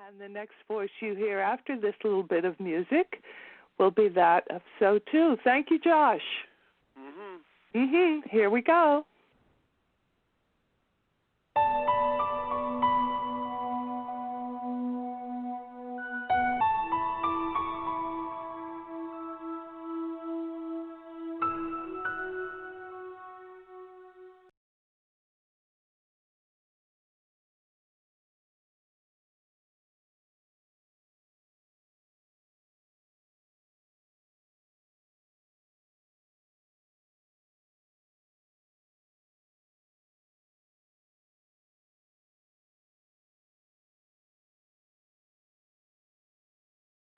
And the next voice you hear after this little bit of music will be that of SOTU. Thank you, Josh. Here we go.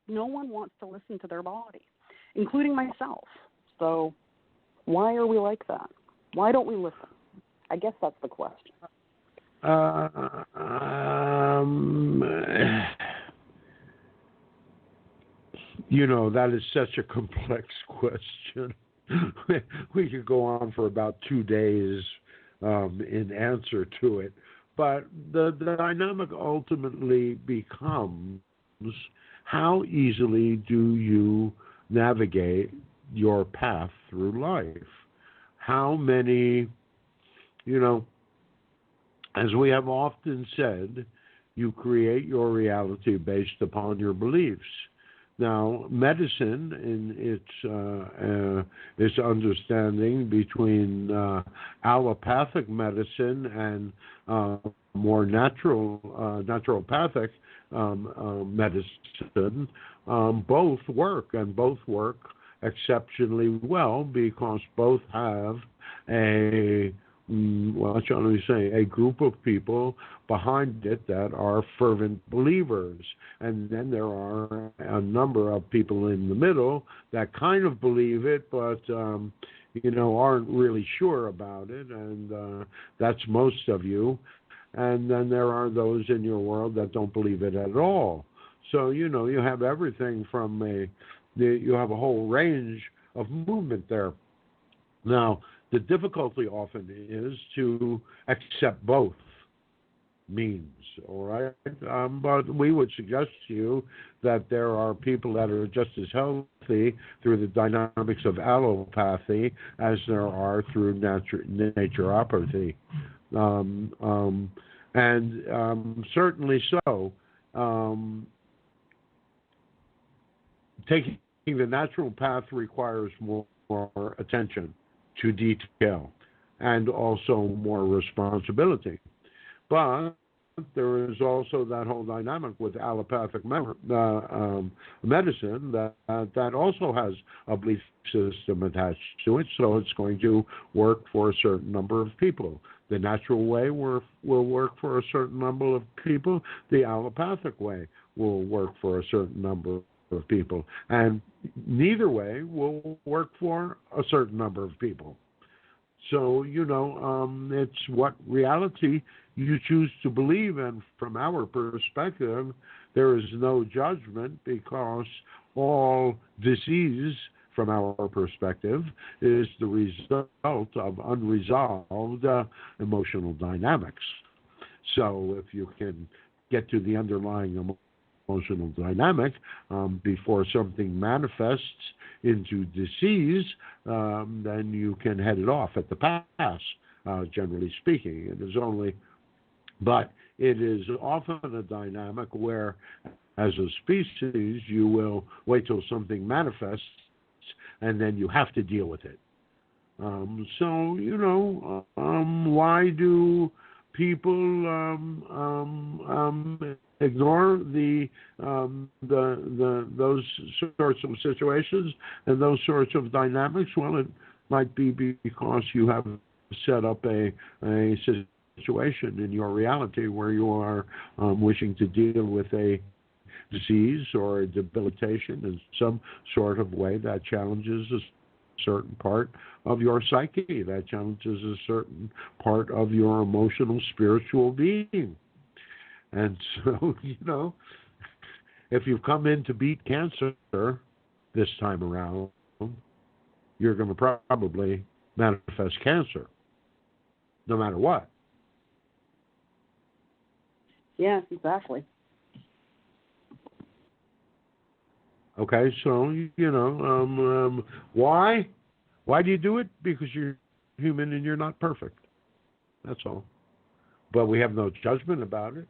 No one wants to listen to their body, including myself. So why are we like that? Why don't we listen? I guess that's the question. That is such a complex question. We could go on for about 2 days in answer to it. But the dynamic ultimately becomes, how easily do you navigate your path through life? How many, as we have often said, you create your reality based upon your beliefs. Now, medicine, in its understanding between allopathic medicine and more naturalpathic medicine, both work, and both work exceptionally well, because both have a group of people behind it that are fervent believers. And then there are a number of people in the middle that kind of believe it, but, aren't really sure about it. And that's most of you. And then there are those in your world that don't believe it at all. So, you have everything from you have a whole range of movement there. Now, the difficulty often is to accept both means, all right? But we would suggest to you that there are people that are just as healthy through the dynamics of allopathy as there are through naturopathy. Certainly so. Taking the natural path requires more attention to detail and also more responsibility. But there is also that whole dynamic with allopathic medicine that also has a belief system attached to it, so it's going to work for a certain number of people. The natural way will work for a certain number of people. The allopathic way will work for a certain number of people. And neither way will work for a certain number of people. So, it's what reality you choose to believe in. From our perspective, there is no judgment, because all disease, from our perspective, is the result of unresolved emotional dynamics. So if you can get to the underlying emotional dynamic before something manifests into disease, then you can head it off at the pass, generally speaking. But it is often a dynamic where, as a species, you will wait till something manifests, and then you have to deal with it. Why do people ignore those sorts of situations and those sorts of dynamics? Well, it might be because you have set up a situation in your reality where you are wishing to deal with a disease or a debilitation in some sort of way that challenges a certain part of your psyche, that challenges a certain part of your emotional, spiritual being. And so, if you've come in to beat cancer this time around, you're going to probably manifest cancer, no matter what. Yes, exactly. Okay, so why? Why do you do it? Because you're human and you're not perfect. That's all. But we have no judgment about it.